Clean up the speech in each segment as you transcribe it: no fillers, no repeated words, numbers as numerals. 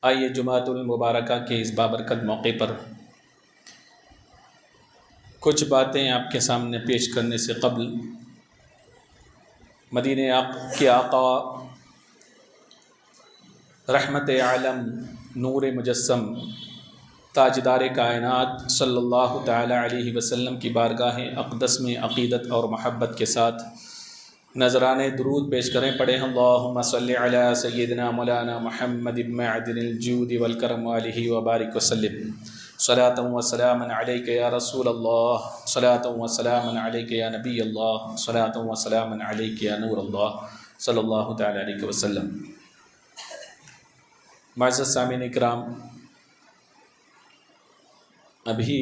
آئیے جمعۃ المبارکہ کے اس بابرکت موقع پر کچھ باتیں آپ کے سامنے پیش کرنے سے قبل مدینہ کے آقا رحمت عالم نور مجسم تاجدار کائنات صلی اللہ تعالی علیہ وسلم کی بارگاہ اقدس میں عقیدت اور محبت کے ساتھ نذرانے درود پیش کریں. پڑھیں اللہم صلی علی سیدنا مولانا محمد معدن الجود والکرم علیہ وبارک وسلم. صلاۃ و سلام علیک یا رسول اللہ، صلاۃ و سلام علیک یا نبی اللہ، صلاۃ و سلام علیک یا نور اللہ صلی اللہ تعالی علیہ وسلم. معزز سامعین اکرام، ابھی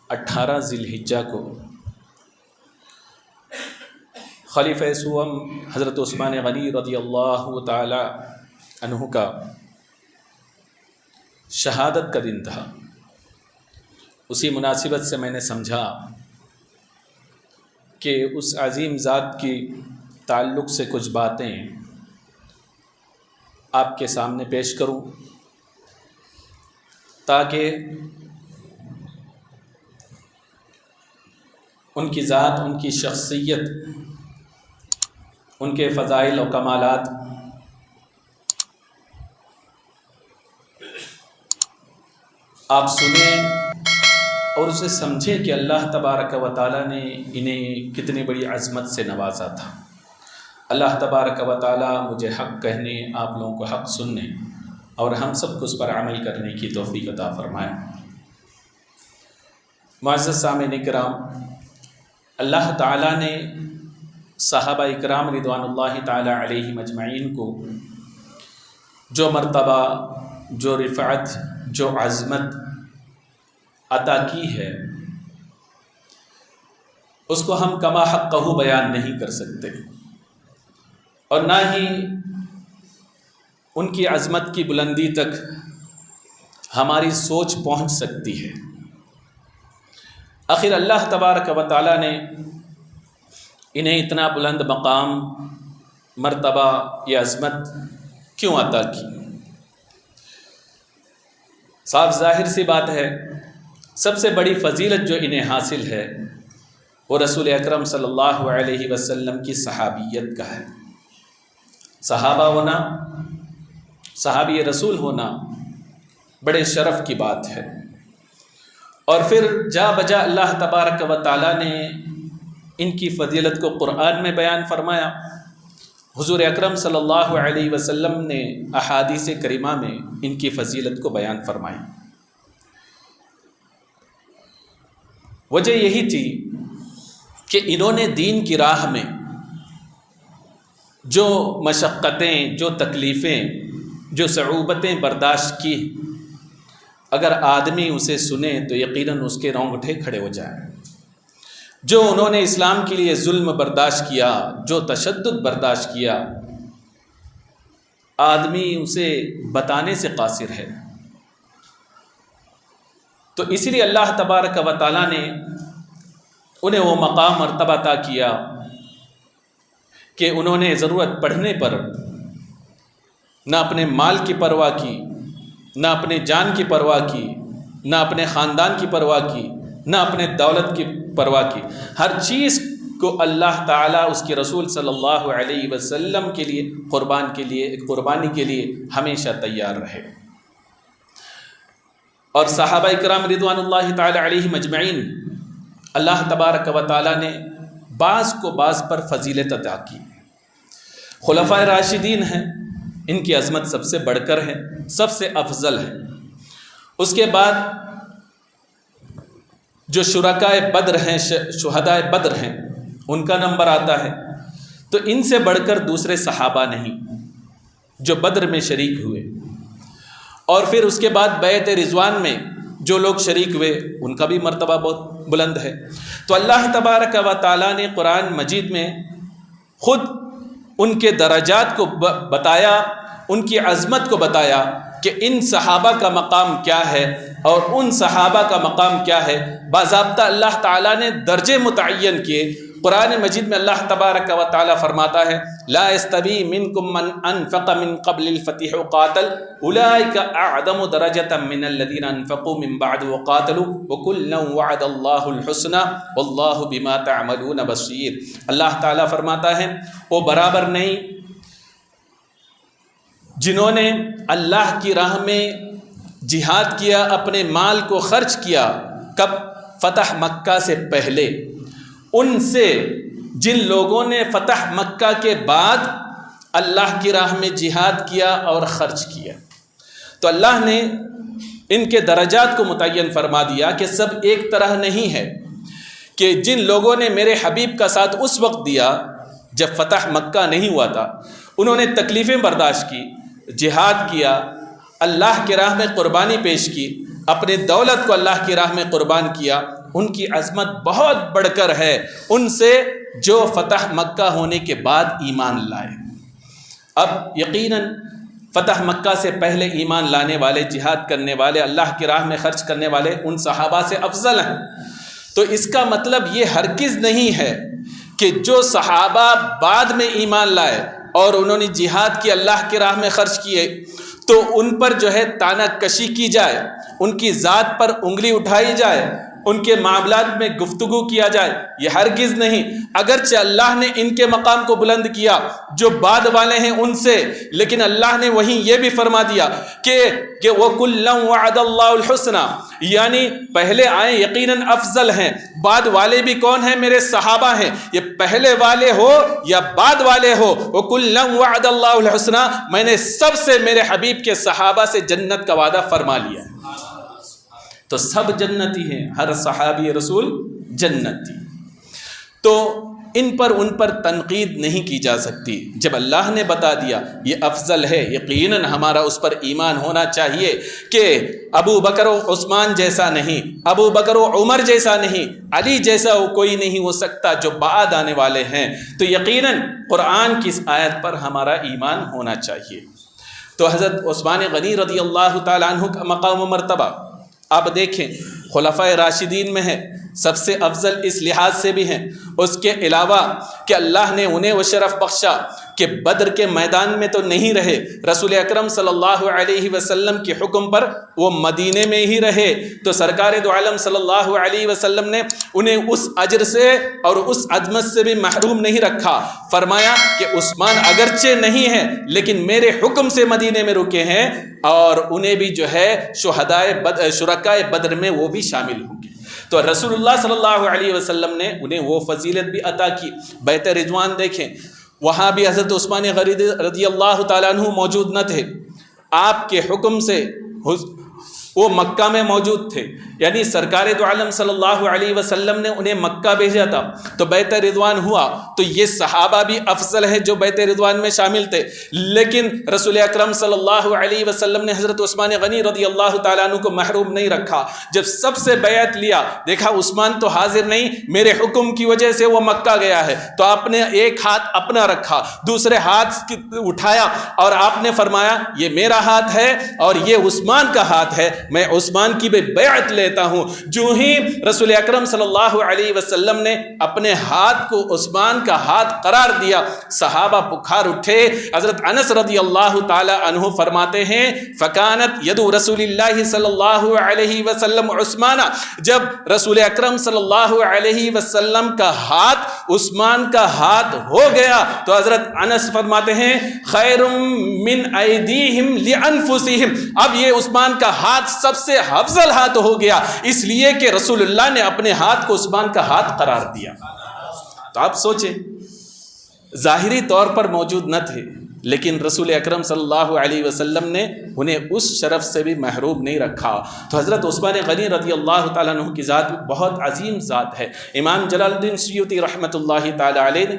18 ذی الحجہ کو خلیفہ سوم حضرت عثمان غنی رضی اللہ تعالی عنہ کا شہادت کا دن تھا. اسی مناسبت سے میں نے سمجھا کہ اس عظیم ذات کی تعلق سے کچھ باتیں آپ کے سامنے پیش کروں تاکہ ان کی ذات، ان کی شخصیت، ان کے فضائل و کمالات آپ سنیں اور اسے سمجھیں کہ اللہ تبارک و تعالیٰ نے انہیں کتنی بڑی عظمت سے نوازا تھا. اللہ تبارک و تعالیٰ مجھے حق کہنے، آپ لوگوں کو حق سننے اور ہم سب کو اس پر عمل کرنے کی توفیق عطا فرمائے. معزز سامعین اکرام، اللہ تعالیٰ نے صحابہ اکرام رضوان اللہ تعالی علیہم اجمعین کو جو مرتبہ، جو رفعت، جو عظمت عطا کی ہے، اس کو ہم کما حقہ بیان نہیں کر سکتے، اور نہ ہی ان کی عظمت کی بلندی تک ہماری سوچ پہنچ سکتی ہے. آخر اللہ تبارک و تعالیٰ نے انہیں اتنا بلند مقام، مرتبہ یا عظمت کیوں عطا کی؟ صاف ظاہر سی بات ہے، سب سے بڑی فضیلت جو انہیں حاصل ہے وہ رسول اکرم صلی اللہ علیہ وسلم کی صحابیت کا ہے. صحابہ ہونا، صحابی رسول ہونا بڑے شرف کی بات ہے. اور پھر جا بجا اللہ تبارک و تعالیٰ نے ان کی فضیلت کو قرآن میں بیان فرمایا. حضور اکرم صلی اللہ علیہ وسلم نے احادیث کریمہ میں ان کی فضیلت کو بیان فرمائی. وجہ یہی تھی کہ انہوں نے دین کی راہ میں جو مشقتیں، جو تکلیفیں، جو صعوبتیں برداشت کی، اگر آدمی اسے سنے تو یقیناً اس کے رونگٹے کھڑے ہو جائیں. جو انہوں نے اسلام کے لیے ظلم برداشت کیا، جو تشدد برداشت کیا، آدمی اسے بتانے سے قاصر ہے. تو اسی لیے اللہ تبارک و تعالیٰ نے انہیں وہ مقام مرتبہ عطا کیا کہ انہوں نے ضرورت پڑنے پر نہ اپنے مال کی پرواہ کی، نہ اپنے جان کی پرواہ کی، نہ اپنے خاندان کی پرواہ کی، نہ اپنے دولت کی پرواہ کی. ہر چیز کو اللہ تعالیٰ اس کے رسول صلی اللہ علیہ وسلم کے لیے قربانی کے لیے ہمیشہ تیار رہے. اور صحابہ اکرام رضوان اللہ تعالی علیہم اجمعین، اللہ تبارک و تعالیٰ نے بعض کو بعض پر فضیلت عطا کی. خلفائے راشدین ہیں، ان کی عظمت سب سے بڑھ کر ہے، سب سے افضل ہے. اس کے بعد جو شرکائے بدر ہیں، شہدائے بدر ہیں، ان کا نمبر آتا ہے. تو ان سے بڑھ کر دوسرے صحابہ نہیں جو بدر میں شریک ہوئے. اور پھر اس کے بعد بیعت رضوان میں جو لوگ شریک ہوئے ان کا بھی مرتبہ بہت بلند ہے. تو اللہ تبارک و تعالیٰ نے قرآن مجید میں خود ان کے درجات کو بتایا، ان کی عظمت کو بتایا کہ ان صحابہ کا مقام کیا ہے اور ان صحابہ کا مقام کیا ہے. باضابطہ اللہ تعالیٰ نے درجے متعین کیے قرآن مجید میں اللہ تبارک و تعالی فرماتا ہے لا یستوی منکم من انفق من قبل الفتح وقاتل اولئک اعظم درجۃ من الذین انفقوا من بعد وقاتلوا وکلا وعد اللہ الحسنى واللہ بما تعملون بصیر۔ اللہ تعالیٰ فرماتا ہے وہ برابر نہیں جنہوں نے اللہ کی راہ میں جہاد کیا، اپنے مال کو خرچ کیا، کب؟ فتح مکہ سے پہلے، ان سے جن لوگوں نے فتح مکہ کے بعد اللہ کی راہ میں جہاد کیا اور خرچ کیا۔ تو اللہ نے ان کے درجات کو متعین فرما دیا کہ سب ایک طرح نہیں ہے، کہ جن لوگوں نے میرے حبیب کا ساتھ اس وقت دیا جب فتح مکہ نہیں ہوا تھا، انہوں نے تکلیفیں برداشت کی، جہاد کیا، اللہ کی راہ میں قربانی پیش کی، اپنے دولت کو اللہ کی راہ میں قربان کیا، ان کی عظمت بہت بڑھ کر ہے ان سے جو فتح مکہ ہونے کے بعد ایمان لائے۔ اب یقیناً فتح مکہ سے پہلے ایمان لانے والے، جہاد کرنے والے، اللہ کی راہ میں خرچ کرنے والے ان صحابہ سے افضل ہیں۔ تو اس کا مطلب یہ ہرگز نہیں ہے کہ جو صحابہ بعد میں ایمان لائے اور انہوں نے جہاد کی، اللہ کی راہ میں خرچ کیے، تو ان پر جو ہے تانا کشی کی جائے، ان کی ذات پر انگلی اٹھائی جائے، ان کے معاملات میں گفتگو کیا جائے، یہ ہرگز نہیں۔ اگرچہ اللہ نے ان کے مقام کو بلند کیا جو بعد والے ہیں ان سے، لیکن اللہ نے وہیں یہ بھی فرما دیا کہ وَكُلًّا وَعَدَ اللَّهُ الْحُسْنَى، یعنی پہلے آئے یقیناً افضل ہیں، بعد والے بھی کون ہیں؟ میرے صحابہ ہیں۔ یہ پہلے والے ہو یا بعد والے ہو، وَكُلًّا وَعَدَ اللَّهُ الْحُسْنَى، میں نے سب سے میرے حبیب کے صحابہ سے جنت کا وعدہ فرما لیا۔ تو سب جنتی ہیں، ہر صحابی رسول جنتی۔ تو ان پر تنقید نہیں کی جا سکتی۔ جب اللہ نے بتا دیا یہ افضل ہے، یقیناً ہمارا اس پر ایمان ہونا چاہیے کہ ابو بکر و عثمان جیسا نہیں، ابو بکر و عمر جیسا نہیں، علی جیسا کوئی نہیں ہو سکتا جو بعد آنے والے ہیں۔ تو یقیناً قرآن کی اس آیت پر ہمارا ایمان ہونا چاہیے۔ تو حضرت عثمان غنی رضی اللہ تعالیٰ عنہ کا مقام و مرتبہ آپ دیکھیں، خلفائے راشدین میں ہے، سب سے افضل اس لحاظ سے بھی ہیں، اس کے علاوہ کہ اللہ نے انہیں وہ شرف بخشا کہ بدر کے میدان میں تو نہیں رہے، رسول اکرم صلی اللہ علیہ وسلم کے حکم پر وہ مدینے میں ہی رہے، تو سرکار دو عالم صلی اللہ علیہ وسلم نے انہیں اس اجر سے اور اس عظمت سے بھی محروم نہیں رکھا۔ فرمایا کہ عثمان اگرچہ نہیں ہے لیکن میرے حکم سے مدینے میں رکے ہیں، اور انہیں بھی جو ہے شرکائے بدر میں وہ بھی شامل ہوں گے۔ تو رسول اللہ صلی اللہ علیہ وسلم نے انہیں وہ فضیلت بھی عطا کی۔ بیت رضوان دیکھیں، وہاں بھی حضرت عثمان غنی رضی اللہ تعالیٰ عنہ موجود نہ تھے، آپ کے حکم سے وہ مکہ میں موجود تھے، یعنی سرکار دو عالم صلی اللہ علیہ وسلم نے انہیں مکہ بھیجا تھا، تو بیت رضوان ہوا۔ تو یہ صحابہ بھی افضل ہیں جو بیت رضوان میں شامل تھے، لیکن رسول اکرم صلی اللہ علیہ وسلم نے حضرت عثمان غنی رضی اللہ تعالیٰ عنہ کو محروم نہیں رکھا۔ جب سب سے بیعت لیا، دیکھا عثمان تو حاضر نہیں، میرے حکم کی وجہ سے وہ مکہ گیا ہے، تو آپ نے ایک ہاتھ اپنا رکھا، دوسرے ہاتھ اٹھایا اور آپ نے فرمایا یہ میرا ہاتھ ہے اور یہ عثمان کا ہاتھ ہے، میں عثمان کی بھی بیعت لیتا ہوں۔ جو ہی رسول اکرم صلی اللہ علیہ وسلم نے اپنے ہاتھ کو عثمان کا ہاتھ قرار دیا، صحابہ پکار اٹھے۔ حضرت انس رضی اللہ تعالی عنہ فرماتے ہیں فکانت ید رسول اللہ صلی اللہ علیہ وسلم عثمانہ، جب رسول اکرم صلی اللہ علیہ وسلم کا ہاتھ عثمان کا ہاتھ ہو گیا تو حضرت انس فرماتے ہیں خیر من ایدیہم لانفسہم، اب یہ عثمان کا ہاتھ سب سے افضل ہاتھ ہو گیا، اس لیے کہ رسول اللہ نے اپنے ہاتھ کو عثمان کا ہاتھ قرار دیا۔ تو آپ سوچیں، ظاہری طور پر موجود نہ تھے لیکن رسول اکرم صلی اللہ علیہ وسلم نے انہیں اس شرف سے بھی محروم نہیں رکھا۔ تو حضرت عثمان غنی رضی اللہ تعالیٰ عنہ کی ذات بہت عظیم ذات ہے۔ امام جلال الدین سیوطی رحمۃ اللہ تعالیٰ علیہ نے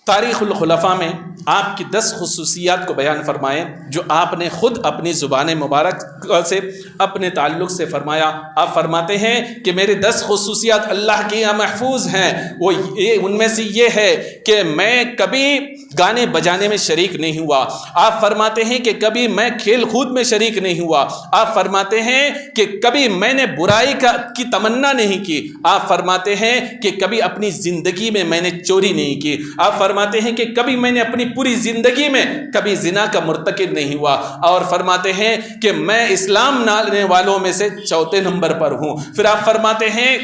تاریخ الخلفاء میں آپ کی 10 خصوصیات کو بیان فرمائے جو آپ نے خود اپنی زبان مبارک سے اپنے تعلق سے فرمایا۔ آپ فرماتے ہیں کہ میرے 10 خصوصیات اللہ کے یہاں محفوظ ہیں، وہ ان میں سے یہ ہے کہ میں کبھی گانے بجانے میں شریک نہیں ہوا۔ آپ فرماتے ہیں کہ کبھی میں کھیل کود میں شریک نہیں ہوا۔ آپ فرماتے ہیں کہ کبھی میں نے برائی کی تمنا نہیں کی۔ آپ فرماتے ہیں کہ کبھی اپنی زندگی میں نے چوری نہیں کی۔ آپ فرماتے ہیں کہ کبھی میں نے اپنی پوری زندگی میں کبھی زنا کا مرتکب نہیں ہوا، اور فرماتے ہیں کہ میں اسلام لانے والوں میں سے 4 نمبر پر ہوں۔ پھر آپ فرماتے ہیں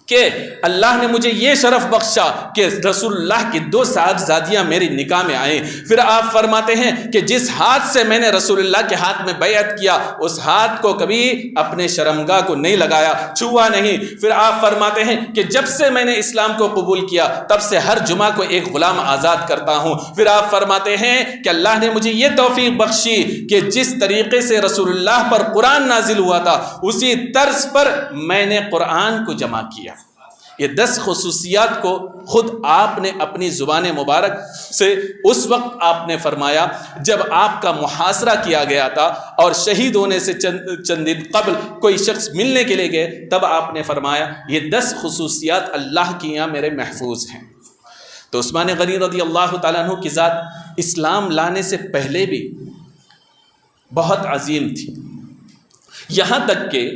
کہ اللہ نے مجھے یہ شرف بخشا کہ رسول اللہ کی 2 صاحبزادیاں میری نکاح میں آئیں۔ پھر آپ فرماتے ہیں کہ جس ہاتھ سے میں نے رسول اللہ کے ہاتھ میں بیعت کیا، اس ہاتھ کو کبھی اپنے شرمگاہ کو نہیں لگایا، چھوا نہیں۔ پھر آپ فرماتے ہیں کہ جب سے میں نے اسلام کو قبول کیا تب سے ہر جمعہ کو ایک غلام آزاد کرتا ہوں۔ پھر آپ فرماتے ہیں کہ اللہ نے مجھے یہ توفیق بخشی کہ جس طریقے سے رسول اللہ پر قرآن نازل ہوا تھا اسی طرز پر میں نے قرآن کو جمع کیا۔ یہ 10 خصوصیات کو خود آپ نے اپنی زبان مبارک سے اس وقت آپ نے فرمایا جب آپ کا محاصرہ کیا گیا تھا اور شہید ہونے سے چند دن قبل کوئی شخص ملنے کے لیے گئے، تب آپ نے فرمایا یہ 10 خصوصیات اللہ کی یہاں میرے محفوظ ہیں۔ تو عثمان غنی رضی اللہ تعالیٰ عنہ کی ذات اسلام لانے سے پہلے بھی بہت عظیم تھی، یہاں تک کہ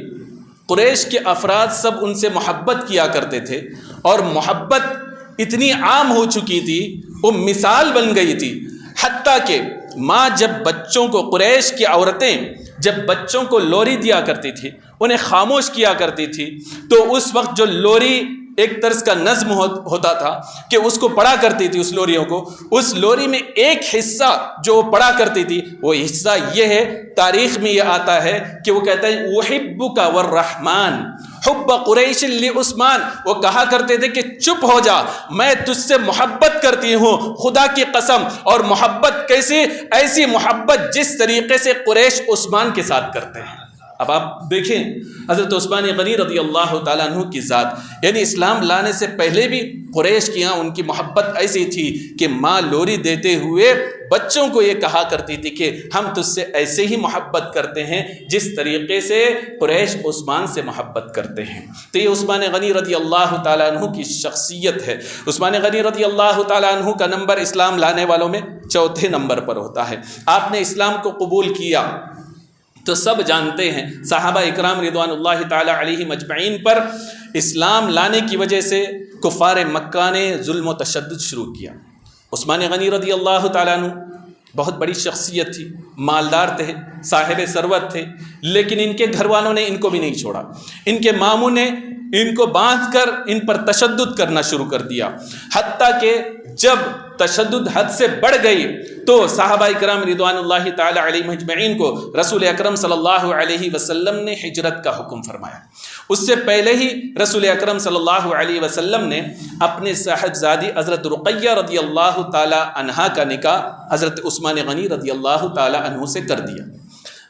قریش کے افراد سب ان سے محبت کیا کرتے تھے، اور محبت اتنی عام ہو چکی تھی، وہ مثال بن گئی تھی، حتیٰ کہ ماں جب بچوں کو، قریش کی عورتیں جب بچوں کو لوری دیا کرتی تھی، انہیں خاموش کیا کرتی تھی، تو اس وقت جو لوری ایک طرز کا نظم ہوتا تھا کہ اس کو پڑھا کرتی تھی، اس لوریوں کو، اس لوری میں ایک حصہ جو وہ پڑھا کرتی تھی، وہ حصہ یہ ہے، تاریخ میں یہ آتا ہے کہ وہ کہتا ہے احبک والرحمن حب قریش لعثمان، وہ کہا کرتے تھے کہ چپ ہو جا، میں تجھ سے محبت کرتی ہوں خدا کی قسم، اور محبت کیسی؟ ایسی محبت جس طریقے سے قریش عثمان کے ساتھ کرتے ہیں۔ اب آپ دیکھیں حضرت عثمان غنی رضی اللہ تعالیٰ عنہ کی ذات، یعنی اسلام لانے سے پہلے بھی قریش کی یہاں ان کی محبت ایسی تھی کہ ماں لوری دیتے ہوئے بچوں کو یہ کہا کرتی تھی کہ ہم تجھ سے ایسے ہی محبت کرتے ہیں جس طریقے سے قریش عثمان سے محبت کرتے ہیں۔ تو یہ عثمان غنی رضی اللہ تعالیٰ عنہ کی شخصیت ہے۔ عثمان غنی رضی اللہ تعالیٰ عنہ کا نمبر اسلام لانے والوں میں 4 نمبر پر ہوتا ہے۔ آپ نے اسلام کو قبول کیا تو سب جانتے ہیں صحابہ اکرام رضوان اللہ تعالیٰ علیہم اجمعین پر اسلام لانے کی وجہ سے کفار مکہ نے ظلم و تشدد شروع کیا۔ عثمان غنی رضی اللہ تعالیٰ عنہ بہت بڑی شخصیت تھی، مالدار تھے، صاحب ثروت تھے، لیکن ان کے گھر والوں نے ان کو بھی نہیں چھوڑا۔ ان کے ماموں نے ان کو باندھ کر ان پر تشدد کرنا شروع کر دیا، حتیٰ کہ جب تشدد حد سے بڑھ گئی تو صحابہ اکرام رضوان اللہ تعالی علیہم اجمعین کو رسول اکرم صلی اللہ علیہ وسلم نے ہجرت کا حکم فرمایا۔ اس سے پہلے ہی رسول اکرم صلی اللہ علیہ وسلم نے اپنے صاحبزادی حضرت رقیہ رضی اللہ تعالی عنہا کا نکاح حضرت عثمان غنی رضی اللہ تعالی عنہ سے کر دیا۔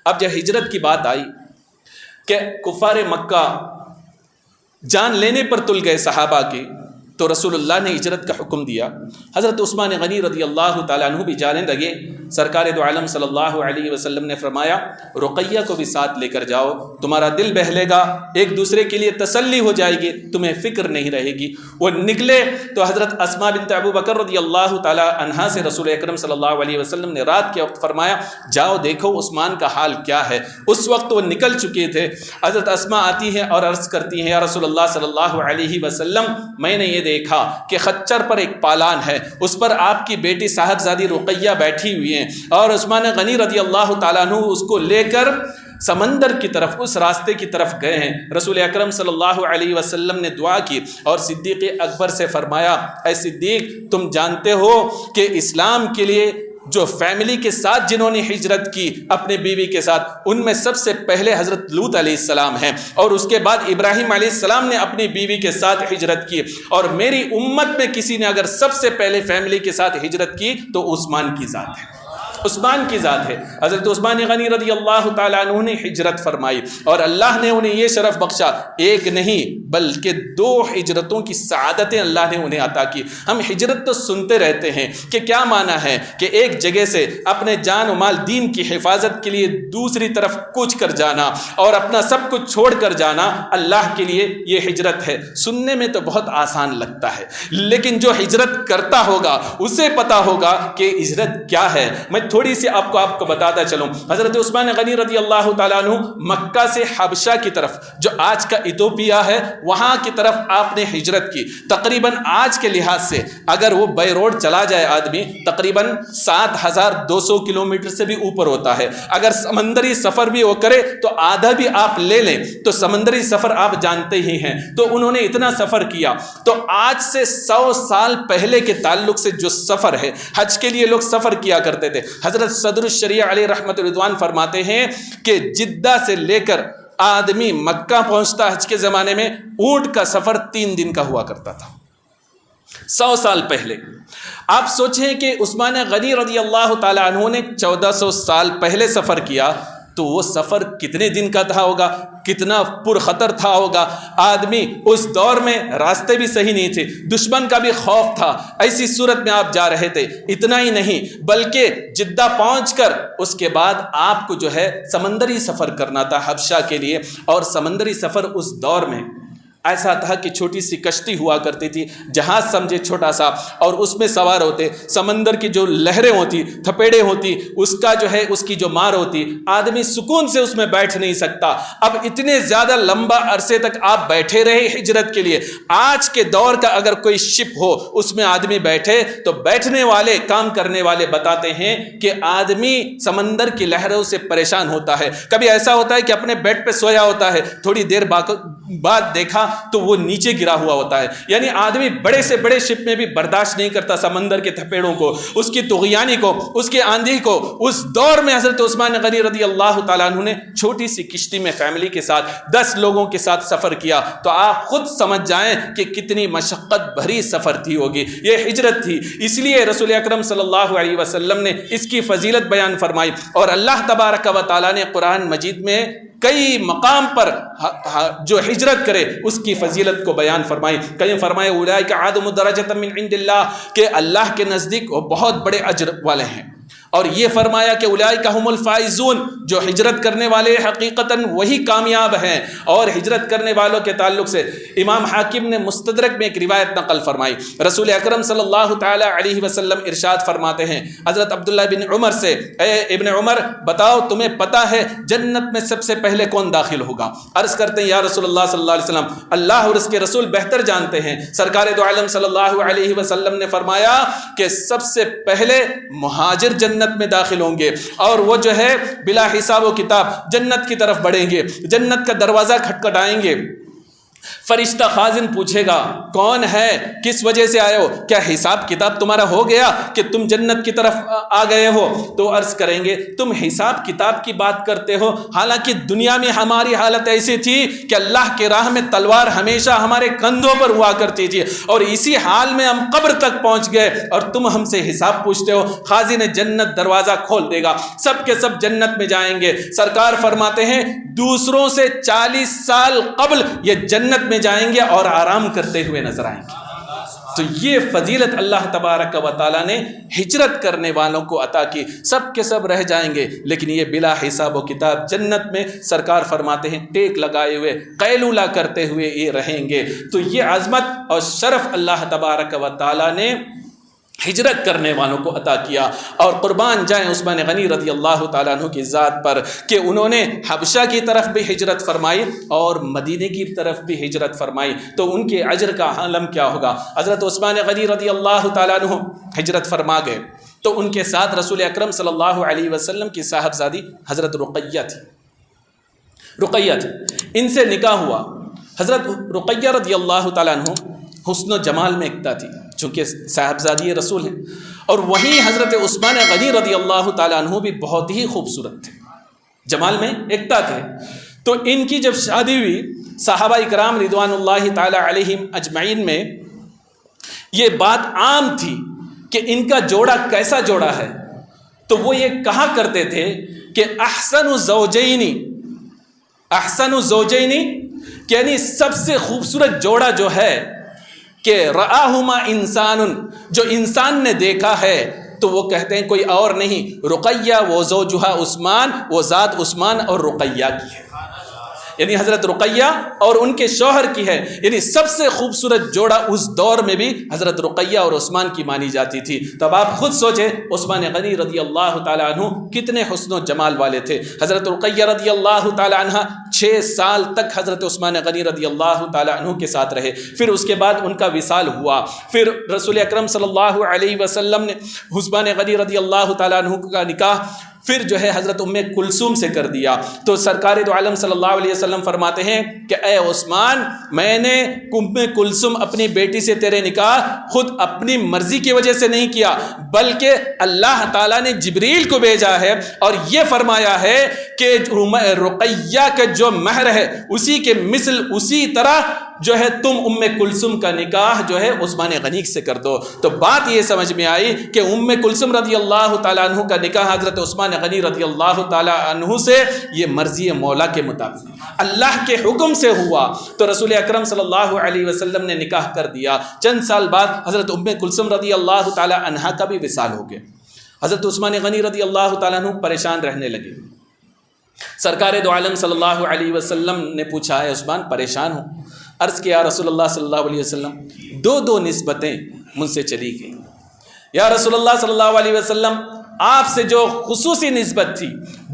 اب جب ہجرت کی بات آئی کہ کفار مکہ جان لینے پر تل گئے صحابہ کے، تو رسول اللہ نے ہجرت کا حکم دیا۔ حضرت عثمان غنی رضی اللہ تعالیٰ عنہ بھی جانے لگے۔ سرکار دو عالم صلی اللہ علیہ وسلم نے فرمایا رقیہ کو بھی ساتھ لے کر جاؤ، تمہارا دل بہلے گا، ایک دوسرے کے لیے تسلی ہو جائے گی، تمہیں فکر نہیں رہے گی۔ وہ نکلے تو حضرت اسماء بنت ابو بکر رضی اللہ تعالیٰ عنہا سے رسول اکرم صلی اللہ علیہ وسلم نے رات کے وقت فرمایا جاؤ دیکھو عثمان کا حال کیا ہے۔ اس وقت وہ نکل چکے تھے۔ حضرت اسماء آتی ہیں اور عرض کرتی ہیں یا رسول اللہ صلی اللہ علیہ وسلم، میں نے یہ دیکھا کہ خچر پر ایک پالان ہے، اس پر آپ کی بیٹی صاحبزادی رقیہ بیٹھی ہوئی ہیں، اور عثمان غنی رضی اللہ تعالیٰ عنہ اس کو لے کر سمندر کی طرف، اس راستے کی طرف گئے ہیں۔ رسول اکرم صلی اللہ علیہ وسلم نے دعا کی اور صدیق اکبر سے فرمایا اے صدیق، تم جانتے ہو کہ اسلام کے لیے جو فیملی کے ساتھ جنہوں نے ہجرت کی اپنے بیوی کے ساتھ، ان میں سب سے پہلے حضرت لوط علیہ السلام ہیں، اور اس کے بعد ابراہیم علیہ السلام نے اپنی بیوی کے ساتھ ہجرت کی، اور میری امت میں کسی نے اگر سب سے پہلے فیملی کے ساتھ ہجرت کی تو عثمان کی ذات ہے۔ عثمان کی ذات ہے۔ حضرت عثمان غنی رضی اللہ تعالیٰ عنہ نے ہجرت فرمائی اور اللہ نے انہیں یہ شرف بخشا، ایک نہیں بلکہ 2 ہجرتوں کی سعادتیں اللہ نے انہیں عطا کی۔ ہم ہجرت تو سنتے رہتے ہیں کہ کیا معنی ہے کہ ایک جگہ سے اپنے جان و مال دین کی حفاظت کے لیے دوسری طرف کوچ کر جانا اور اپنا سب کچھ چھوڑ کر جانا، اللہ کے لیے یہ ہجرت ہے۔ سننے میں تو بہت آسان لگتا ہے، لیکن جو ہجرت کرتا ہوگا اسے پتا ہوگا کہ ہجرت کیا ہے۔ میں تھوڑی سی آپ کو بتاتا چلوں۔ حضرت عثمان غنی رضی اللہ تعالیٰ عنہ مکہ سے حبشہ کی طرف، جو آج کا ایتھوپیا ہے، وہاں کی طرف آپ نے ہجرت کی۔ تقریباً آج کے لحاظ سے اگر وہ بائی روڈ چلا جائے آدمی، تقریباً 7200 کلومیٹر سے بھی اوپر ہوتا ہے۔ اگر سمندری سفر بھی وہ کرے تو آدھا بھی آپ لے لیں تو سمندری سفر آپ جانتے ہی ہیں، تو انہوں نے اتنا سفر کیا۔ تو آج سے 100 سال پہلے کے تعلق سے جو سفر ہے، حج کے لیے لوگ سفر کیا کرتے تھے۔ حضرت صدر الشریعہ علیہ رحمت رضوان فرماتے ہیں کہ جدہ سے لے کر آدمی مکہ پہنچتا حج کے زمانے میں اونٹ کا سفر 3 دن کا ہوا کرتا تھا، 100 سال پہلے۔ آپ سوچیں کہ عثمان غنی رضی اللہ تعالیٰ عنہ نے 1400 سال پہلے سفر کیا تو وہ سفر کتنے دن کا تھا ہوگا، کتنا پرخطر تھا ہوگا۔ آدمی اس دور میں راستے بھی صحیح نہیں تھے، دشمن کا بھی خوف تھا، ایسی صورت میں آپ جا رہے تھے۔ اتنا ہی نہیں بلکہ جدہ پہنچ کر اس کے بعد آپ کو جو ہے سمندری سفر کرنا تھا حبشہ کے لیے، اور سمندری سفر اس دور میں ایسا تھا کہ چھوٹی سی کشتی ہوا کرتی تھی، جہاز سمجھے چھوٹا سا، اور اس میں سوار ہوتے، سمندر کی جو لہریں ہوتی، تھپیڑیں ہوتی، اس کا جو ہے اس کی جو مار ہوتی، آدمی سکون سے اس میں بیٹھ نہیں سکتا۔ اب اتنے زیادہ لمبا عرصے تک آپ بیٹھے رہے ہجرت کے لیے۔ آج کے دور کا اگر کوئی شپ ہو اس میں آدمی بیٹھے تو بیٹھنے والے، کام کرنے والے بتاتے ہیں کہ آدمی سمندر کی لہروں سے پریشان ہوتا ہے۔ کبھی ایسا ہوتا ہے کہ اپنے بیڈ پہ سویا ہوتا ہے، تھوڑی دیر بعد دیکھا تو وہ نیچے گرا ہوا ہوتا ہے۔ یعنی آدمی بڑے سے بڑے شپ میں بھی برداشت نہیں کرتا سمندر کے تھپیڑوں کو، اس کی طغیانی کو، اس کی آندھی کو۔ اس دور میں حضرت عثمان غنی رضی اللہ تعالیٰ عنہ نے چھوٹی سی کشتی میں فیملی کے ساتھ 10 لوگوں کے ساتھ سفر کیا، تو آپ خود سمجھ جائیں کہ کتنی مشقت بھری سفر تھی ہوگی۔ یہ ہجرت تھی، اس لیے رسول اکرم صلی اللہ علیہ وسلم نے اس کی فضیلت بیان فرمائی، اور اللہ تبارک و تعالیٰ نے قرآن مجید میں کئی مقام پر جو ہجرت کرے اس کی فضیلت کو بیان فرمائی۔ کہیں فرمائے اولئک اعظم درجۃ من عند اللہ، کہ اللہ کے نزدیک وہ بہت بڑے اجر والے ہیں۔ اور یہ فرمایا کہ اولئک هم الفائزون، جو ہجرت کرنے والے حقیقتاً وہی کامیاب ہیں۔ اور ہجرت کرنے والوں کے تعلق سے امام حاکم نے مستدرک میں ایک روایت نقل فرمائی، رسول اکرم صلی اللہ تعالی علیہ وسلم ارشاد فرماتے ہیں حضرت عبداللہ بن عمر سے، اے ابن عمر بتاؤ تمہیں پتہ ہے جنت میں سب سے پہلے کون داخل ہوگا؟ عرض کرتے ہیں یا رسول اللہ صلی اللہ علیہ وسلم، اللہ اور اس کے رسول بہتر جانتے ہیں۔ سرکار دو عالم صلی اللہ علیہ وسلم نے فرمایا کہ سب سے پہلے مہاجر جنت میں داخل ہوں گے، اور وہ جو ہے بلا حساب و کتاب جنت کی طرف بڑھیں گے، جنت کا دروازہ کھٹکھٹائیں گے۔ فرشتہ خازن پوچھے گا کون ہے، کس وجہ سے آئے ہو، کیا حساب کتاب تمہارا ہو گیا کہ تم جنت کی طرف آ گئے ہو؟ تو عرض کریں گے تم حساب کتاب کی بات کرتے ہو، حالانکہ دنیا میں ہماری حالت ایسی تھی کہ اللہ کے راہ میں تلوار ہمیشہ ہمارے کندھوں پر ہوا کرتی تھی، اور اسی حال میں ہم قبر تک پہنچ گئے اور تم ہم سے حساب پوچھتے ہو۔ خازن جنت دروازہ کھول دے گا، سب کے سب جنت میں جائیں گے۔ سرکار فرماتے ہیں دوسروں سے 40 سال قبل یہ جنت میں جائیں گے اور آرام کرتے ہوئے نظر آئیں گے۔ تو یہ فضیلت اللہ تبارک و تعالیٰ نے ہجرت کرنے والوں کو عطا کی۔ سب کے سب رہ جائیں گے لیکن یہ بلا حساب و کتاب جنت میں سرکار فرماتے ہیں ٹیک لگائے ہوئے، قیلولہ کرتے ہوئے یہ رہیں گے۔ تو یہ عظمت اور شرف اللہ تبارک و تعالیٰ نے ہجرت کرنے والوں کو عطا کیا۔ اور قربان جائیں عثمان غنی رضی اللہ تعالیٰ عنہ کی ذات پر کہ انہوں نے حبشہ کی طرف بھی ہجرت فرمائی اور مدینے کی طرف بھی ہجرت فرمائی، تو ان کے اجر کا عالم کیا ہوگا۔ حضرت عثمان غنی رضی اللہ تعالیٰ عنہ ہجرت فرما گئے تو ان کے ساتھ رسول اکرم صلی اللہ علیہ وسلم کی صاحبزادی حضرت رقیہ تھی، ان سے نکاح ہوا۔ حضرت رقیہ رضی اللہ تعالیٰ عنہ حسن و جمال میں ایکتا تھی چونکہ صاحبزادی رسول ہیں، اور وہیں حضرت عثمان غنی رضی اللہ تعالیٰ عنہ بھی بہت ہی خوبصورت تھے، جمال میں ایکتا تھے۔ تو ان کی جب شادی ہوئی صحابہ اکرام رضوان اللہ تعالیٰ علیہم اجمعین میں یہ بات عام تھی کہ ان کا جوڑا کیسا جوڑا ہے۔ تو وہ یہ کہا کرتے تھے کہ احسن الزوجین یعنی سب سے خوبصورت جوڑا جو ہے کہ رآہما انسان، جو انسان نے دیکھا ہے تو وہ کہتے ہیں کوئی اور نہیں، رقیہ و زوجہا عثمان، وہ ذات عثمان اور رقیہ کی ہے، یعنی حضرت رقیہ اور ان کے شوہر کی ہے، یعنی سب سے خوبصورت جوڑا اس دور میں بھی حضرت رقیہ اور عثمان کی مانی جاتی تھی۔ تب آپ خود سوچیں عثمان غنی رضی اللہ تعالیٰ عنہ کتنے حسن و جمال والے تھے۔ حضرت رقیہ رضی اللہ تعالیٰ عنہ 6 سال تک حضرت عثمان غنی رضی اللہ تعالیٰ عنہ کے ساتھ رہے، پھر اس کے بعد ان کا وصال ہوا، پھر رسول اکرم صلی اللہ علیہ وسلم نے عثمان غنی رضی اللہ تعالیٰ عنہ کا نکاح پھر جو ہے حضرت ام کلثوم سے کر دیا۔ تو سرکار دو عالم صلی اللہ علیہ وسلم فرماتے ہیں کہ اے عثمان، میں نے ام کلثوم اپنی بیٹی سے تیرے نکاح خود اپنی مرضی کی وجہ سے نہیں کیا، بلکہ اللہ تعالیٰ نے جبریل کو بھیجا ہے اور یہ فرمایا ہے کہ رقیہ کا جو مہر ہے اسی کے مثل اسی طرح جو ہے تم ام کلثوم کا نکاح جو ہے عثمان غنی سے کر دو۔ تو بات یہ سمجھ میں آئی کہ ام کلثوم رضی اللہ تعالیٰ عنہ کا نکاح حضرت عثمان غنی رضی اللہ تعالیٰ عنہ سے یہ مرضی مولا کے مطابق اللہ کے حکم سے ہوا، تو رسول اکرم صلی اللہ علیہ وسلم نے نکاح کر دیا۔ چند سال بعد حضرت ام کلثوم رضی اللہ تعالیٰ عنہ کا بھی وصال ہو گیا۔ حضرت عثمان غنی رضی اللہ تعالیٰ عنہ پریشان رہنے لگے۔ سرکار دو عالم صلی اللہ علیہ وسلم نے پوچھا ہے عثمان پریشان ہوں؟ عرض کیا رسول اللہ صلی اللہ علیہ وسلم 2 نسبتیں مجھ سے چلی گئیں۔ یا رسول اللہ صلی اللہ علیہ وسلم آپ سے جو خصوصی نسبت تھی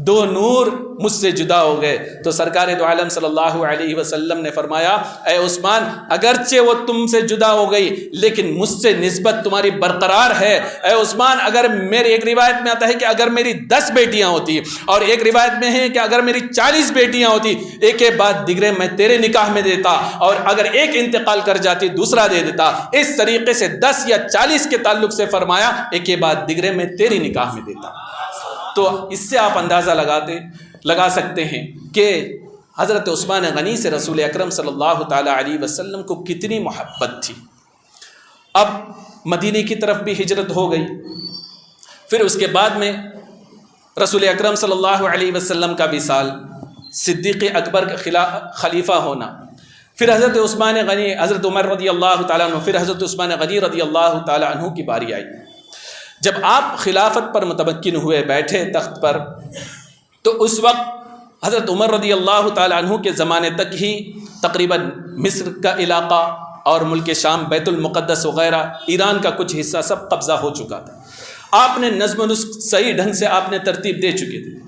2 نور مجھ سے جدا ہو گئے۔ تو سرکار دو عالم صلی اللہ علیہ وسلم نے فرمایا اے عثمان، اگرچہ وہ تم سے جدا ہو گئی لیکن مجھ سے نسبت تمہاری برقرار ہے۔ اے عثمان، اگر میری ایک روایت میں آتا ہے کہ اگر میری 10 بیٹیاں ہوتی اور ایک روایت میں ہے کہ اگر میری 40 بیٹیاں ہوتی، ایک کے بعد دیگرے میں تیرے نکاح میں دیتا، اور اگر ایک انتقال کر جاتی دوسرا دے دیتا۔ اس طریقے سے 10 یا 40 کے تعلق سے فرمایا ایک کے بعد دیگرے میں تیری نکاح میں دیتا۔ تو اس سے آپ اندازہ لگا سکتے ہیں کہ حضرت عثمان غنی سے رسول اکرم صلی اللہ تعالیٰ علیہ وسلم کو کتنی محبت تھی۔ اب مدینے کی طرف بھی ہجرت ہو گئی، پھر اس کے بعد میں رسول اکرم صلی اللہ علیہ وسلم کا وصال، صدیق اکبر کا خلیفہ ہونا، پھر حضرت عثمان غنی، حضرت عمر رضی اللہ تعالیٰ عنہ، پھر حضرت عثمان غنی رضی اللہ تعالیٰ عنہ کی باری آئی۔ جب آپ خلافت پر متمکن ہوئے، بیٹھے تخت پر، تو اس وقت حضرت عمر رضی اللہ تعالیٰ عنہ کے زمانے تک ہی تقریباً مصر کا علاقہ اور ملک شام، بیت المقدس وغیرہ، ایران کا کچھ حصہ سب قبضہ ہو چکا تھا۔ آپ نے نظم و نسق صحیح ڈھنگ سے آپ نے ترتیب دے چکے تھے۔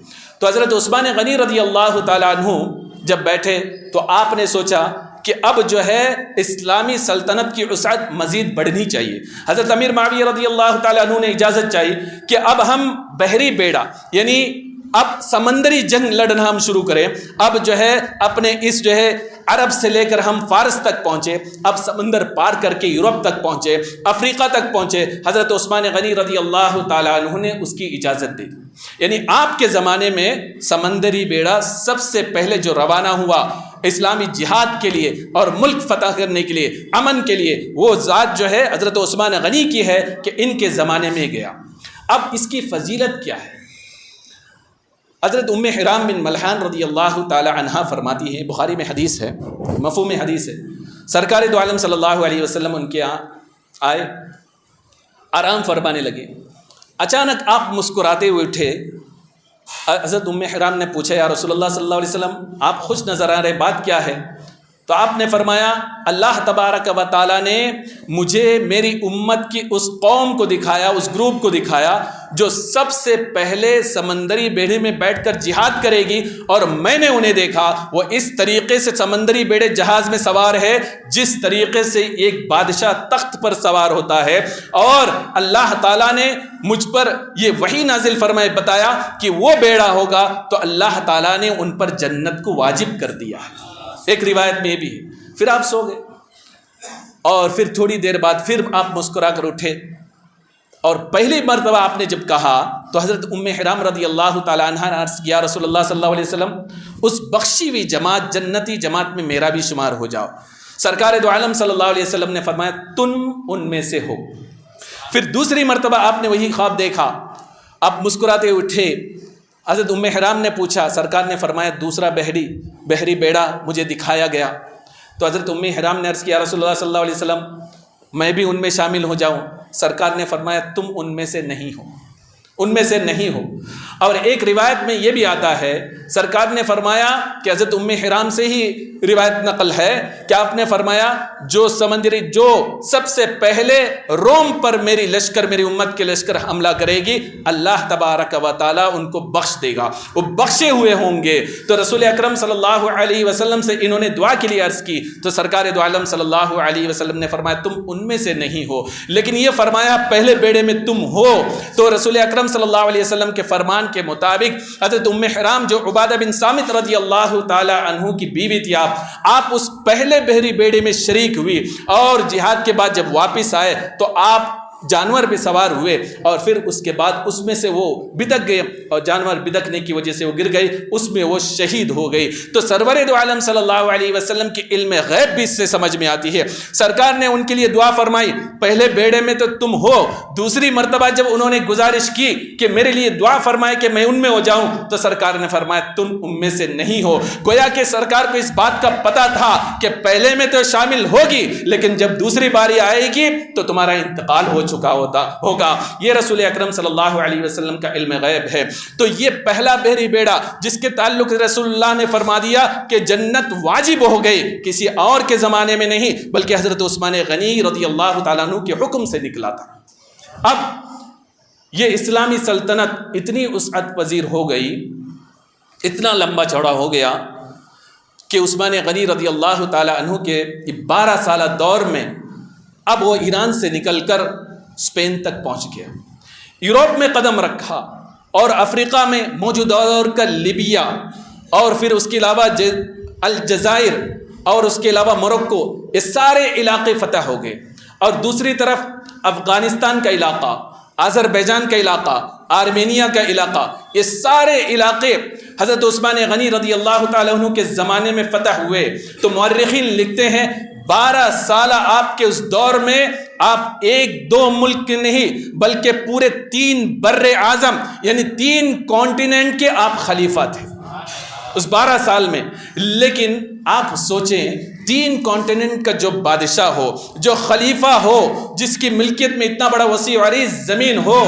تو حضرت عثمان غنی رضی اللہ تعالیٰ عنہ جب بیٹھے تو آپ نے سوچا کہ اب جو ہے اسلامی سلطنت کی وسعت مزید بڑھنی چاہیے۔ حضرت امیر معاویہ رضی اللہ تعالیٰ عنہ نے اجازت چاہی کہ اب ہم بحری بیڑا، یعنی اب سمندری جنگ لڑنا ہم شروع کریں۔ اب جو ہے اپنے اس جو ہے عرب سے لے کر ہم فارس تک پہنچے، اب سمندر پار کر کے یورپ تک پہنچے، افریقہ تک پہنچے۔ حضرت عثمان غنی رضی اللہ تعالیٰ عنہ نے اس کی اجازت دے دی۔ یعنی آپ کے زمانے میں سمندری بیڑا سب سے پہلے جو روانہ ہوا اسلامی جہاد کے لیے اور ملک فتح کرنے کے لیے، امن کے لیے، وہ ذات جو ہے حضرت عثمان غنی کی ہے کہ ان کے زمانے میں گیا۔ اب اس کی فضیلت کیا ہے؟ حضرت ام حرام بن ملحان رضی اللہ تعالی عنہا فرماتی ہیں، بخاری میں حدیث ہے، مفہوم حدیث ہے، سرکار دو عالم صلی اللہ علیہ وسلم ان کے یہاں آئے، آرام فرمانے لگے، اچانک آپ مسکراتے ہوئے اٹھے۔ حضرت ام حرام نے پوچھا یا رسول اللہ صلی اللہ علیہ وسلم آپ خوش نظر آ رہے، بات کیا ہے؟ تو آپ نے فرمایا اللہ تبارک و تعالیٰ نے مجھے میری امت کی اس قوم کو دکھایا، اس گروپ کو دکھایا جو سب سے پہلے سمندری بیڑے میں بیٹھ کر جہاد کرے گی، اور میں نے انہیں دیکھا وہ اس طریقے سے سمندری بیڑے جہاز میں سوار ہے جس طریقے سے ایک بادشاہ تخت پر سوار ہوتا ہے، اور اللہ تعالیٰ نے مجھ پر یہ وحی نازل فرمائے بتایا کہ وہ بیڑا ہوگا تو اللہ تعالیٰ نے ان پر جنت کو واجب کر دیا ہے۔ ایک روایت میں یہ بھی ہے۔ پھر آپ سو گئے اور پھر تھوڑی دیر بعد پھر آپ مسکرا کر اٹھے، اور پہلی مرتبہ آپ نے جب کہا تو حضرت ام حرام رضی اللہ تعالیٰ عنہا نے عرض کیا رسول اللہ صلی اللہ علیہ وسلم اس بخشی ہوئی جماعت، جنتی جماعت میں میرا بھی شمار ہو جاؤ۔ سرکار دو عالم صلی اللہ علیہ وسلم نے فرمایا تم ان میں سے ہو۔ پھر دوسری مرتبہ آپ نے وہی خواب دیکھا، اب مسکراتے اٹھے. حضرت ام حرام نے پوچھا، سرکار نے فرمایا دوسرا بحری بیڑا مجھے دکھایا گیا. تو حضرت ام حرام نے عرض کیا رسول اللہ صلی اللہ علیہ وسلم میں بھی ان میں شامل ہو جاؤں. سرکار نے فرمایا تم ان میں سے نہیں ہو، ان میں سے نہیں ہو. اور ایک روایت میں یہ بھی آتا ہے، سرکار نے فرمایا کہ حضرت ام حرام سے ہی روایت نقل ہے کہ آپ نے فرمایا جو سب سے پہلے روم پر میری امت کے لشکر حملہ کرے گی اللہ تبارک و تعالی ان کو بخش دے گا، وہ بخشے ہوئے ہوں گے. تو رسول اکرم صلی اللہ علیہ وسلم سے انہوں نے دعا کے لیے عرض کی تو سرکار دو عالم صلی اللہ علیہ وسلم نے فرمایا تم ان میں سے نہیں ہو، لیکن یہ فرمایا پہلے بیڑے میں تم ہو. تو رسول اکرم صلی اللہ علیہ وسلم کے فرمان کے مطابق حضرت ام حرام جو عبادہ بن صامت رضی اللہ تعالی عنہ کی بیوی تھی، آپ اس پہلے بحری بیڑے میں شریک ہوئی اور جہاد کے بعد جب واپس آئے تو آپ جانور پہ سوار ہوئے اور پھر اس کے بعد اس میں سے وہ بدک گئے اور جانور بدکنے کی وجہ سے وہ گر گئی، اس میں وہ شہید ہو گئی. تو سرور دو عالم صلی اللہ علیہ وسلم کی علم غیب بھی اس سے سمجھ میں آتی ہے. سرکار نے ان کے لیے دعا فرمائی پہلے بیڑے میں تو تم ہو، دوسری مرتبہ جب انہوں نے گزارش کی کہ میرے لیے دعا فرمائے کہ میں ان میں ہو جاؤں تو سرکار نے فرمایا تم ان میں سے نہیں ہو. گویا کہ سرکار کو اس بات کا پتہ تھا کہ پہلے میں تو شامل ہوگی لیکن جب دوسری باری آئے گی تو تمہارا انتقال ہو چکا ہوگا. یہ رسول اکرم صلی اللہ علیہ وسلم کا علم غیب ہے. تو یہ پہلا بحری بیڑا جس کے تعلق رسول اللہ نے فرما دیا کہ جنت واجب ہو گئی، کسی اور کے زمانے میں نہیں بلکہ حضرت عثمان غنی رضی اللہ تعالیٰ عنہ کے حکم سے نکلا تھا. اب یہ اسلامی سلطنت اتنی وسعت پذیر ہو گئی، اتنا لمبا چوڑا ہو گیا کہ عثمان غنی رضی اللہ تعالیٰ عنہ کے 12 سالہ دور میں اب وہ ایران سے نکل کر اسپین تک پہنچ گیا، یورپ میں قدم رکھا اور افریقہ میں موجودہ دور کا لیبیا اور پھر اس کے علاوہ الجزائر اور اس کے علاوہ موروکو، یہ سارے علاقے فتح ہو گئے. اور دوسری طرف افغانستان کا علاقہ، آذربائیجان کا علاقہ، آرمینیا کا علاقہ، یہ سارے علاقے حضرت عثمان غنی رضی اللہ تعالیٰ عنہ کے زمانے میں فتح ہوئے. تو مورخین لکھتے ہیں 12 سالہ آپ کے اس دور میں آپ 1-2 ملک نہیں بلکہ پورے 3 بر اعظم یعنی 3 کانٹیننٹ کے آپ خلیفہ تھے اس 12 سال میں. لیکن آپ سوچیں 3 کانٹیننٹ کا جو بادشاہ ہو، جو خلیفہ ہو، جس کی ملکیت میں اتنا بڑا وسیع و عریض زمین ہو،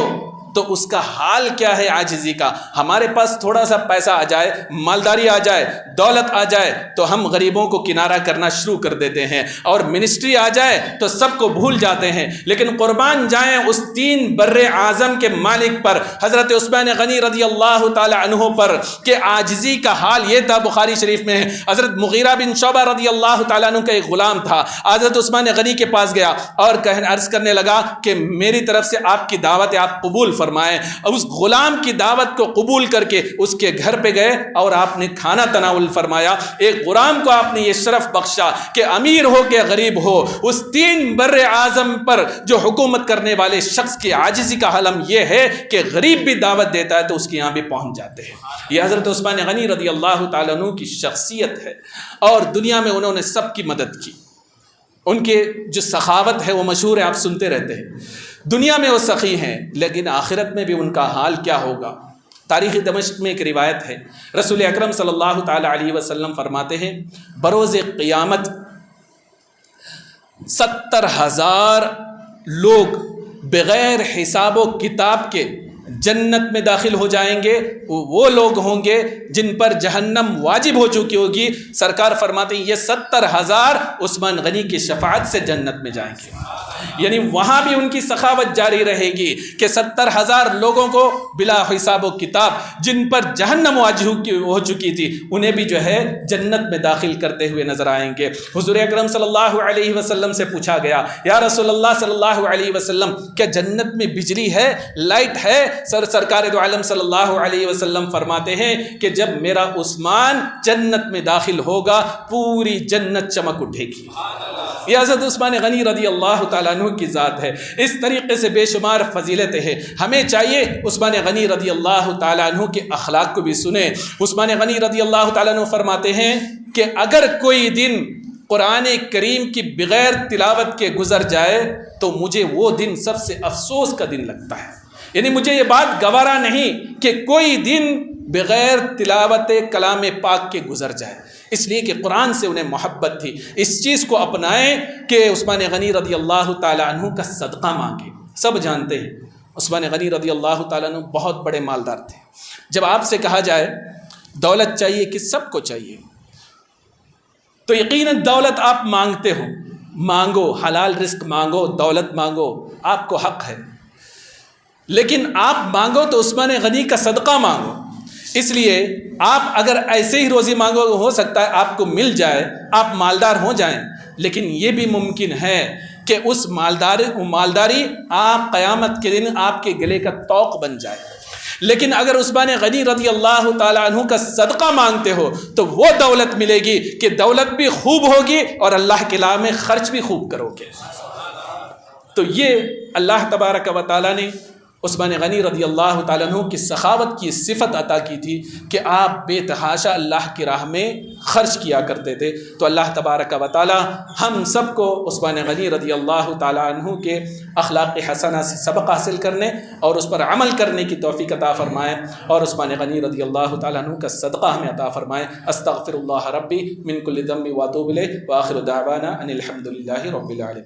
تو اس کا حال کیا ہے عاجزی کا. ہمارے پاس تھوڑا سا پیسہ آ جائے، مالداری آ جائے، دولت آ جائے تو ہم غریبوں کو کنارہ کرنا شروع کر دیتے ہیں اور منسٹری آ جائے تو سب کو بھول جاتے ہیں. لیکن قربان جائیں اس 3 بر اعظم کے مالک پر، حضرت عثمان غنی رضی اللہ تعالی عنہ پر، کہ عاجزی کا حال یہ تھا. بخاری شریف میں حضرت مغیرہ بن شعبہ رضی اللہ تعالیٰ عنہ کا ایک غلام تھا، حضرت عثمان غنی کے پاس گیا اور عرض کرنے لگا کہ میری طرف سے آپ کی دعوت آپ قبول فرمائیں. اس غلام کی دعوت کو قبول کر کے اس کے گھر پہ گئے اور آپ نے کھانا تناول فرمایا. ایک غلام کو آپ نے یہ شرف بخشا کہ امیر ہو کہ غریب ہو، اس 3 بر اعظم پر جو حکومت کرنے والے شخص کی عاجزی کا حلم یہ ہے کہ غریب بھی دعوت دیتا ہے تو اس کے یہاں بھی پہنچ جاتے ہیں. یہ حضرت عثمان غنی رضی اللہ تعالیٰ عنہ کی شخصیت ہے اور دنیا میں انہوں نے سب کی مدد کی. ان کے جو سخاوت ہے وہ مشہور ہے، آپ سنتے رہتے ہیں. دنیا میں وہ سخی ہیں لیکن آخرت میں بھی ان کا حال کیا ہوگا. تاریخ دمشق میں ایک روایت ہے، رسول اکرم صلی اللہ تعالی علیہ وسلم فرماتے ہیں بروز قیامت 70,000 لوگ بغیر حساب و کتاب کے جنت میں داخل ہو جائیں گے. وہ لوگ ہوں گے جن پر جہنم واجب ہو چکی ہوگی. سرکار فرماتے ہیں یہ 70,000 عثمان غنی کی شفاعت سے جنت میں جائیں گے. یعنی وہاں بھی ان کی سخاوت جاری رہے گی کہ 70,000 لوگوں کو بلا حساب و کتاب جن پر جہنم واجب ہو چکی تھی انہیں بھی جو ہے جنت میں داخل کرتے ہوئے نظر آئیں گے. حضور اکرم صلی اللہ علیہ وسلم سے پوچھا گیا یا رسول اللہ صلی اللہ علیہ وسلم کیا جنت میں بجلی ہے، لائٹ ہے؟ سرکار دو عالم صلی اللہ علیہ وسلم فرماتے ہیں کہ جب میرا عثمان جنت میں داخل ہوگا پوری جنت چمک اٹھے گی. یہ حضرت عثمان غنی رضی اللہ تعالیٰ عنہ کی ذات ہے. اس طریقے سے بے شمار فضیلتیں ہیں. ہمیں چاہیے عثمان غنی رضی اللہ تعالیٰ عنہ کے اخلاق کو بھی سنیں. عثمان غنی رضی اللہ تعالیٰ عنہ فرماتے ہیں کہ اگر کوئی دن قرآن کریم کی بغیر تلاوت کے گزر جائے تو مجھے وہ دن سب سے افسوس کا دن لگتا ہے. یعنی مجھے یہ بات گوارا نہیں کہ کوئی دن بغیر تلاوت کلام پاک کے گزر جائے، اس لیے کہ قرآن سے انہیں محبت تھی۔ اس چیز کو اپنائیں کہ عثمان غنی رضی اللہ تعالیٰ عنہ کا صدقہ مانگے۔ سب جانتے ہیں عثمان غنی رضی اللہ تعالیٰ عنہ بہت بڑے مالدار تھے۔ جب آپ سے کہا جائے دولت چاہیے کہ سب کو چاہیے، تو یقیناً دولت آپ مانگتے ہو، مانگو، حلال رزق مانگو، دولت مانگو، آپ کو حق ہے، لیکن آپ مانگو تو عثمان غنی کا صدقہ مانگو۔ اس لیے آپ اگر ایسے ہی روزی مانگو، ہو سکتا ہے آپ کو مل جائے، آپ مالدار ہو جائیں، لیکن یہ بھی ممکن ہے کہ اس مالداری آپ قیامت کے دن آپ کے گلے کا طوق بن جائے۔ لیکن اگر عثمان غنی رضی اللہ تعالیٰ عنہ کا صدقہ مانگتے ہو تو وہ دولت ملے گی کہ دولت بھی خوب ہوگی اور اللہ کے راہ میں خرچ بھی خوب کرو گے۔ تو یہ اللہ تبارک و تعالیٰ نے عثمان غنی رضی اللہ تعالیٰ عنہ کی سخاوت کی صفت عطا کی تھی کہ آپ بے تحاشا اللہ کی راہ میں خرچ کیا کرتے تھے۔ تو اللہ تبارک و تعالیٰ ہم سب کو عثمان غنی رضی اللہ تعالیٰ عنہ کے اخلاق حسنہ سے سبق حاصل کرنے اور اس پر عمل کرنے کی توفیق عطا فرمائے، اور عثمان غنی رضی اللہ تعالیٰ عنہ کا صدقہ ہمیں عطا فرمائے۔ استغفر اللہ ربی من کل ذنب واتوب الیہ، وآخر دعوانا ان الحمد للہ رب العالمین۔